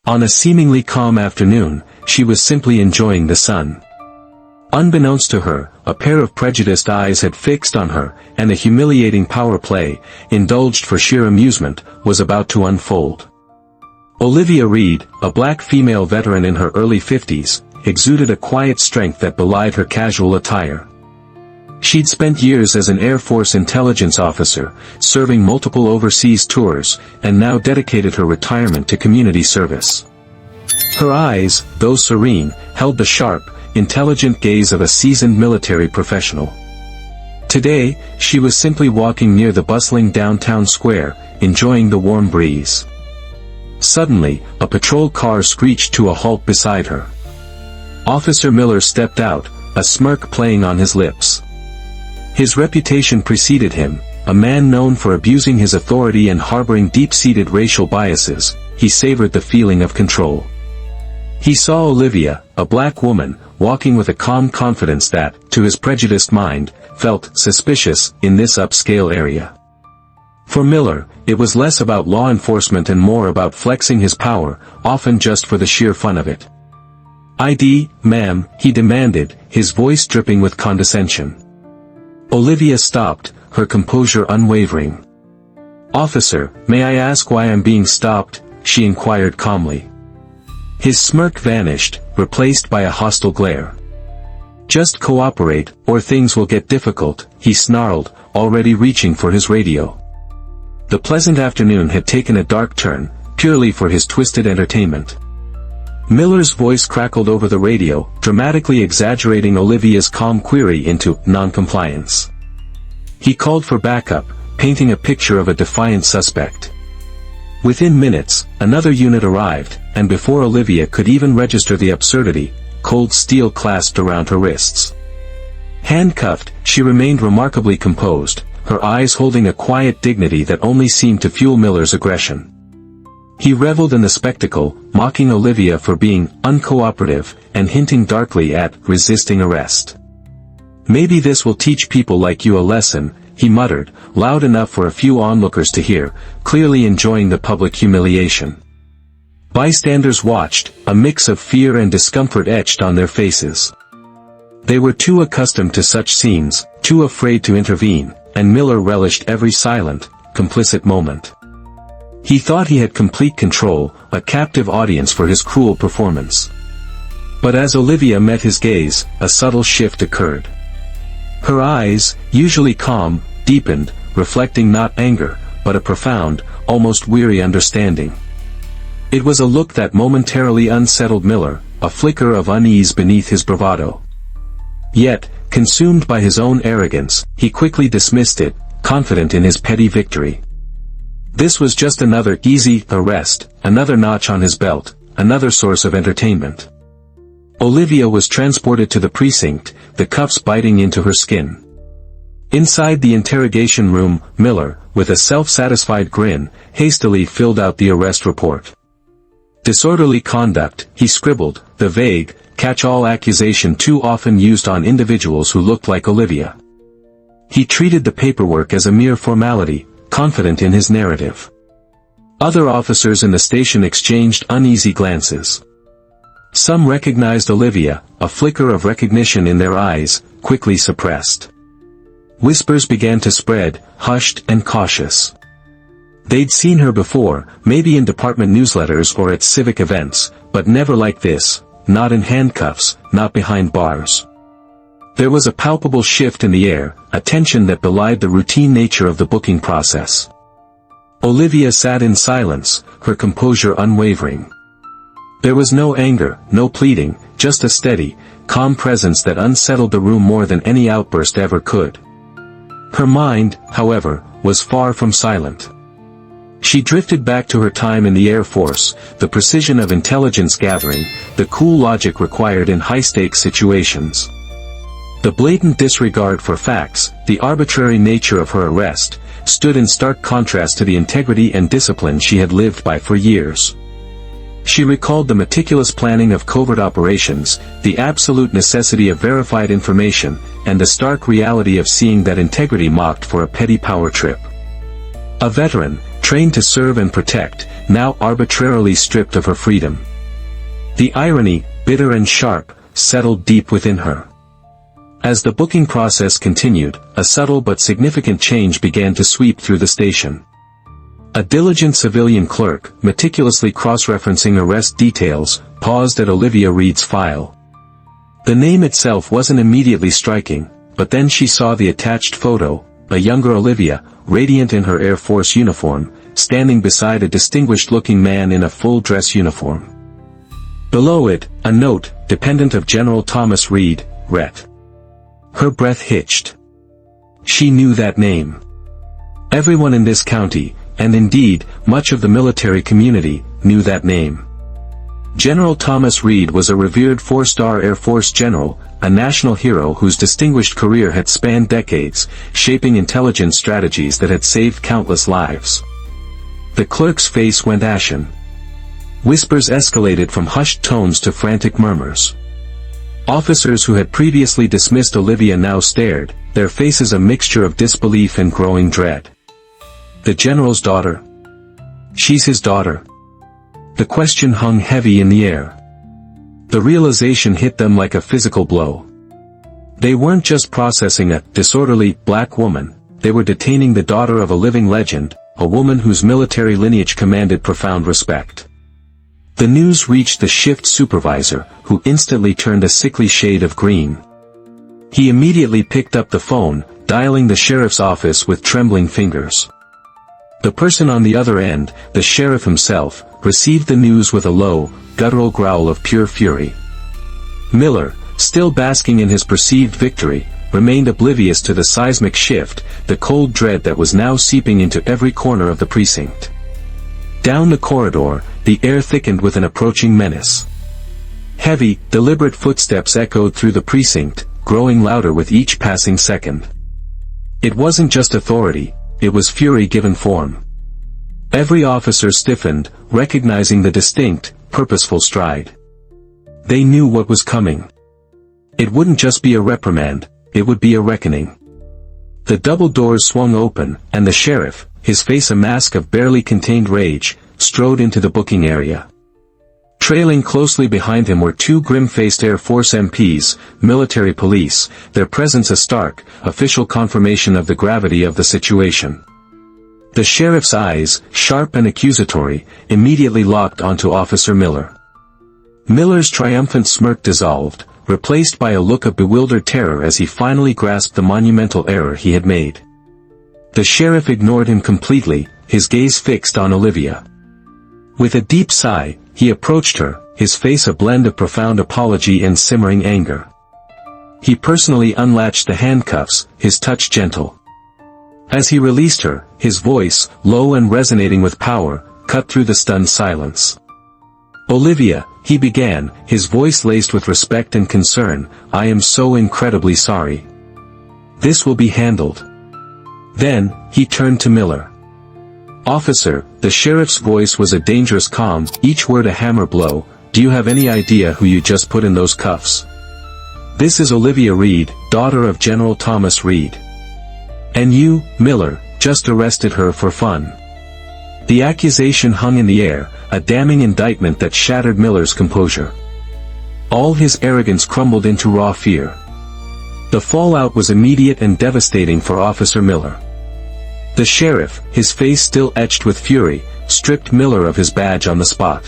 On a seemingly calm afternoon, she was simply enjoying the sun. Unbeknownst to her, a pair of prejudiced eyes had fixed on her, and a humiliating power play, indulged for sheer amusement, was about to unfold. Olivia Reed, a black female veteran in her early 50s, exuded a quiet strength that belied her casual attire. She'd spent years as an Air Force intelligence officer, serving multiple overseas tours, and now dedicated her retirement to community service. Her eyes, though serene, held the sharp, intelligent gaze of a seasoned military professional. Today, she was simply walking near the bustling downtown square, enjoying the warm breeze. Suddenly, a patrol car screeched to a halt beside her. Officer Miller stepped out, a smirk playing on his lips. His reputation preceded him, a man known for abusing his authority and harboring deep-seated racial biases. He savored the feeling of control. He saw Olivia, a black woman, walking with a calm confidence that, to his prejudiced mind, felt suspicious in this upscale area. For Miller, it was less about law enforcement and more about flexing his power, often just for the sheer fun of it. "ID, ma'am," he demanded, his voice dripping with condescension. Olivia stopped, her composure unwavering. "Officer, may I ask why I'm being stopped?" she inquired calmly. His smirk vanished, replaced by a hostile glare. "Just cooperate, or things will get difficult," he snarled, already reaching for his radio. The pleasant afternoon had taken a dark turn, purely for his twisted entertainment. Miller's voice crackled over the radio, dramatically exaggerating Olivia's calm query into non-compliance. He called for backup, painting a picture of a defiant suspect. Within minutes, another unit arrived, and before Olivia could even register the absurdity, cold steel clasped around her wrists. Handcuffed, she remained remarkably composed, her eyes holding a quiet dignity that only seemed to fuel Miller's aggression. He reveled in the spectacle, mocking Olivia for being uncooperative, and hinting darkly at resisting arrest. "Maybe this will teach people like you a lesson," he muttered, loud enough for a few onlookers to hear, clearly enjoying the public humiliation. Bystanders watched, a mix of fear and discomfort etched on their faces. They were too accustomed to such scenes, too afraid to intervene, and Miller relished every silent, complicit moment. He thought he had complete control, a captive audience for his cruel performance. But as Olivia met his gaze, a subtle shift occurred. Her eyes, usually calm, deepened, reflecting not anger, but a profound, almost weary understanding. It was a look that momentarily unsettled Miller, a flicker of unease beneath his bravado. Yet, consumed by his own arrogance, he quickly dismissed it, confident in his petty victory. This was just another easy arrest, another notch on his belt, another source of entertainment. Olivia was transported to the precinct, the cuffs biting into her skin. Inside the interrogation room, Miller, with a self-satisfied grin, hastily filled out the arrest report. "Disorderly conduct," he scribbled, the vague, catch-all accusation too often used on individuals who looked like Olivia. He treated the paperwork as a mere formality, confident in his narrative. Other officers in the station exchanged uneasy glances. Some recognized Olivia, a flicker of recognition in their eyes, quickly suppressed. Whispers began to spread, hushed and cautious. They'd seen her before, maybe in department newsletters or at civic events, but never like this, not in handcuffs, not behind bars. There was a palpable shift in the air, a tension that belied the routine nature of the booking process. Olivia sat in silence, her composure unwavering. There was no anger, no pleading, just a steady, calm presence that unsettled the room more than any outburst ever could. Her mind, however, was far from silent. She drifted back to her time in the Air Force, the precision of intelligence gathering, the cool logic required in high-stakes situations. The blatant disregard for facts, the arbitrary nature of her arrest, stood in stark contrast to the integrity and discipline she had lived by for years. She recalled the meticulous planning of covert operations, the absolute necessity of verified information, and the stark reality of seeing that integrity mocked for a petty power trip. A veteran, trained to serve and protect, now arbitrarily stripped of her freedom. The irony, bitter and sharp, settled deep within her. As the booking process continued, a subtle but significant change began to sweep through the station. A diligent civilian clerk, meticulously cross-referencing arrest details, paused at Olivia Reed's file. The name itself wasn't immediately striking, but then she saw the attached photo, a younger Olivia, radiant in her Air Force uniform, standing beside a distinguished-looking man in a full-dress uniform. Below it, a note, dependent of General Thomas Reed, Ret. Her breath hitched. She knew that name. Everyone in this county, and indeed, much of the military community, knew that name. General Thomas Reed was a revered four-star Air Force general, a national hero whose distinguished career had spanned decades, shaping intelligence strategies that had saved countless lives. The clerk's face went ashen. Whispers escalated from hushed tones to frantic murmurs. Officers who had previously dismissed Olivia now stared, their faces a mixture of disbelief and growing dread. The general's daughter? She's his daughter. The question hung heavy in the air. The realization hit them like a physical blow. They weren't just processing a disorderly black woman, they were detaining the daughter of a living legend, a woman whose military lineage commanded profound respect. The news reached the shift supervisor, who instantly turned a sickly shade of green. He immediately picked up the phone, dialing the sheriff's office with trembling fingers. The person on the other end, the sheriff himself, received the news with a low, guttural growl of pure fury. Miller, still basking in his perceived victory, remained oblivious to the seismic shift, the cold dread that was now seeping into every corner of the precinct. Down the corridor, the air thickened with an approaching menace. Heavy, deliberate footsteps echoed through the precinct, growing louder with each passing second. It wasn't just authority, it was fury given form. Every officer stiffened, recognizing the distinct, purposeful stride. They knew what was coming. It wouldn't just be a reprimand, it would be a reckoning. The double doors swung open, and the sheriff, his face a mask of barely contained rage, strode into the booking area. Trailing closely behind him were two grim-faced Air Force MPs, military police, their presence a stark, official confirmation of the gravity of the situation. The sheriff's eyes, sharp and accusatory, immediately locked onto Officer Miller. Miller's triumphant smirk dissolved, replaced by a look of bewildered terror as he finally grasped the monumental error he had made. The sheriff ignored him completely, his gaze fixed on Olivia. With a deep sigh, he approached her, his face a blend of profound apology and simmering anger. He personally unlatched the handcuffs, his touch gentle. As he released her, his voice, low and resonating with power, cut through the stunned silence. "Olivia," he began, his voice laced with respect and concern, "I am so incredibly sorry. This will be handled." Then, he turned to Miller. "Officer," the sheriff's voice was a dangerous calm, each word a hammer blow, "do you have any idea who you just put in those cuffs? This is Olivia Reed, daughter of General Thomas Reed. And you, Miller, just arrested her for fun." The accusation hung in the air, a damning indictment that shattered Miller's composure. All his arrogance crumbled into raw fear. The fallout was immediate and devastating for Officer Miller. The sheriff, his face still etched with fury, stripped Miller of his badge on the spot.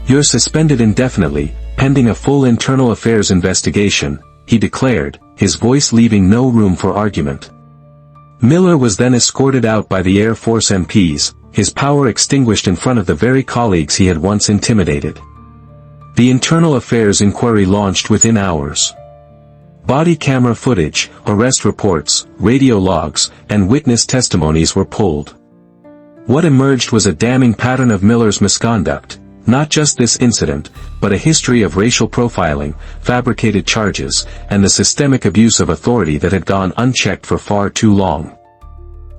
"You're suspended indefinitely, pending a full internal affairs investigation," he declared, his voice leaving no room for argument. Miller was then escorted out by the Air Force MPs, his power extinguished in front of the very colleagues he had once intimidated. The internal affairs inquiry launched within hours. Body camera footage, arrest reports, radio logs, and witness testimonies were pulled. What emerged was a damning pattern of Miller's misconduct, not just this incident, but a history of racial profiling, fabricated charges, and the systemic abuse of authority that had gone unchecked for far too long.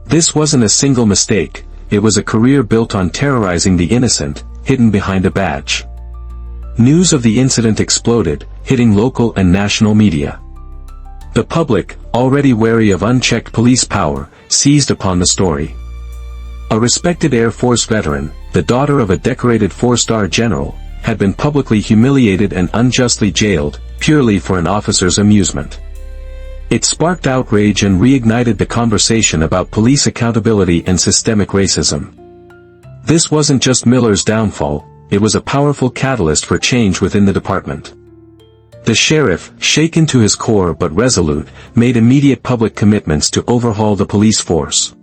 This wasn't a single mistake, it was a career built on terrorizing the innocent, hidden behind a badge. News of the incident exploded, hitting local and national media. The public, already wary of unchecked police power, seized upon the story. A respected Air Force veteran, the daughter of a decorated 4-star general, had been publicly humiliated and unjustly jailed, purely for an officer's amusement. It sparked outrage and reignited the conversation about police accountability and systemic racism. This wasn't just Miller's downfall, it was a powerful catalyst for change within the department. The sheriff, shaken to his core but resolute, made immediate public commitments to overhaul the police force.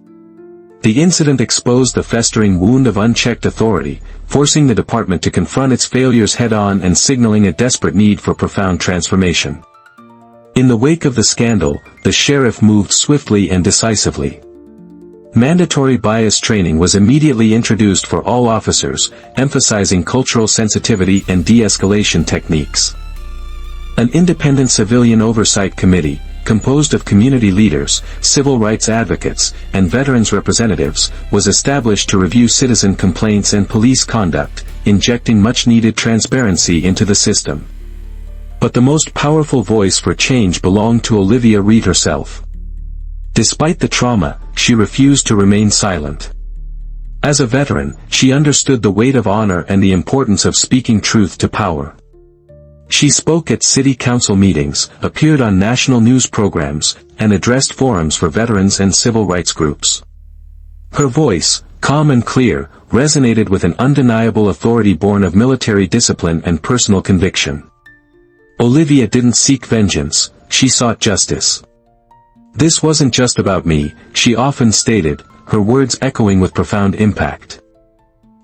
The incident exposed the festering wound of unchecked authority, forcing the department to confront its failures head-on and signaling a desperate need for profound transformation. In the wake of the scandal, the sheriff moved swiftly and decisively. Mandatory bias training was immediately introduced for all officers, emphasizing cultural sensitivity and de-escalation techniques. An independent civilian oversight committee, composed of community leaders, civil rights advocates, and veterans representatives, was established to review citizen complaints and police conduct, injecting much-needed transparency into the system. But the most powerful voice for change belonged to Olivia Reed herself. Despite the trauma, she refused to remain silent. As a veteran, she understood the weight of honor and the importance of speaking truth to power. She spoke at city council meetings, appeared on national news programs, and addressed forums for veterans and civil rights groups. Her voice, calm and clear, resonated with an undeniable authority born of military discipline and personal conviction. Olivia didn't seek vengeance, she sought justice. "This wasn't just about me," she often stated, her words echoing with profound impact.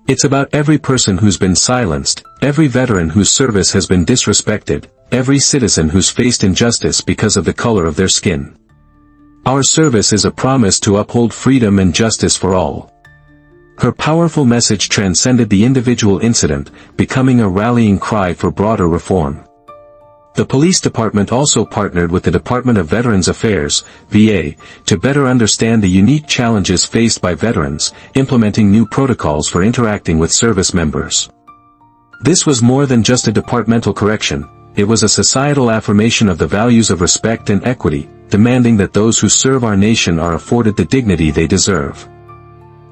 "It's about every person who's been silenced, every veteran whose service has been disrespected, every citizen who's faced injustice because of the color of their skin. Our service is a promise to uphold freedom and justice for all." Her powerful message transcended the individual incident, becoming a rallying cry for broader reform. The police department also partnered with the Department of Veterans Affairs, VA, to better understand the unique challenges faced by veterans, implementing new protocols for interacting with service members. This was more than just a departmental correction, it was a societal affirmation of the values of respect and equity, demanding that those who serve our nation are afforded the dignity they deserve.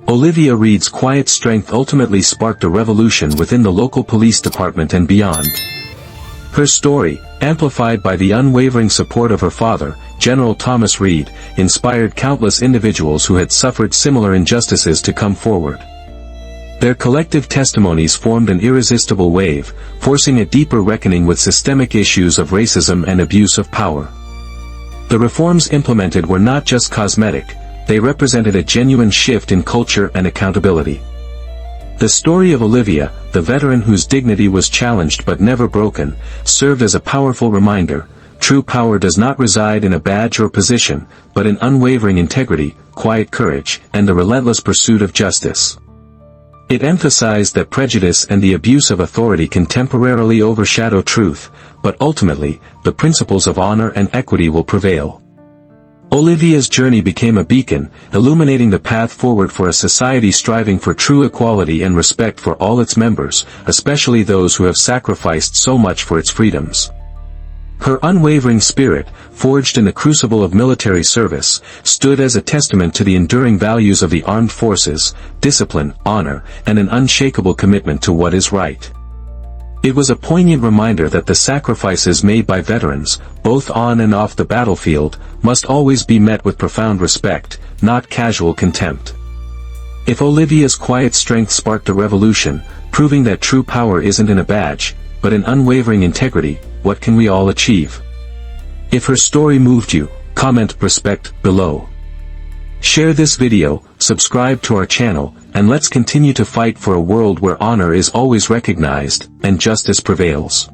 Olivia Reed's quiet strength ultimately sparked a revolution within the local police department and beyond. Her story, amplified by the unwavering support of her father, General Thomas Reed, inspired countless individuals who had suffered similar injustices to come forward. Their collective testimonies formed an irresistible wave, forcing a deeper reckoning with systemic issues of racism and abuse of power. The reforms implemented were not just cosmetic, they represented a genuine shift in culture and accountability. The story of Olivia, the veteran whose dignity was challenged but never broken, served as a powerful reminder: true power does not reside in a badge or position, but in unwavering integrity, quiet courage, and the relentless pursuit of justice. It emphasized that prejudice and the abuse of authority can temporarily overshadow truth, but ultimately, the principles of honor and equity will prevail. Olivia's journey became a beacon, illuminating the path forward for a society striving for true equality and respect for all its members, especially those who have sacrificed so much for its freedoms. Her unwavering spirit, forged in the crucible of military service, stood as a testament to the enduring values of the armed forces: discipline, honor, and an unshakable commitment to what is right. It was a poignant reminder that the sacrifices made by veterans, both on and off the battlefield, must always be met with profound respect, not casual contempt. If Olivia's quiet strength sparked a revolution, proving that true power isn't in a badge, but in unwavering integrity, what can we all achieve? If her story moved you, comment "respect" below. Share this video, subscribe to our channel, and let's continue to fight for a world where honor is always recognized, and justice prevails.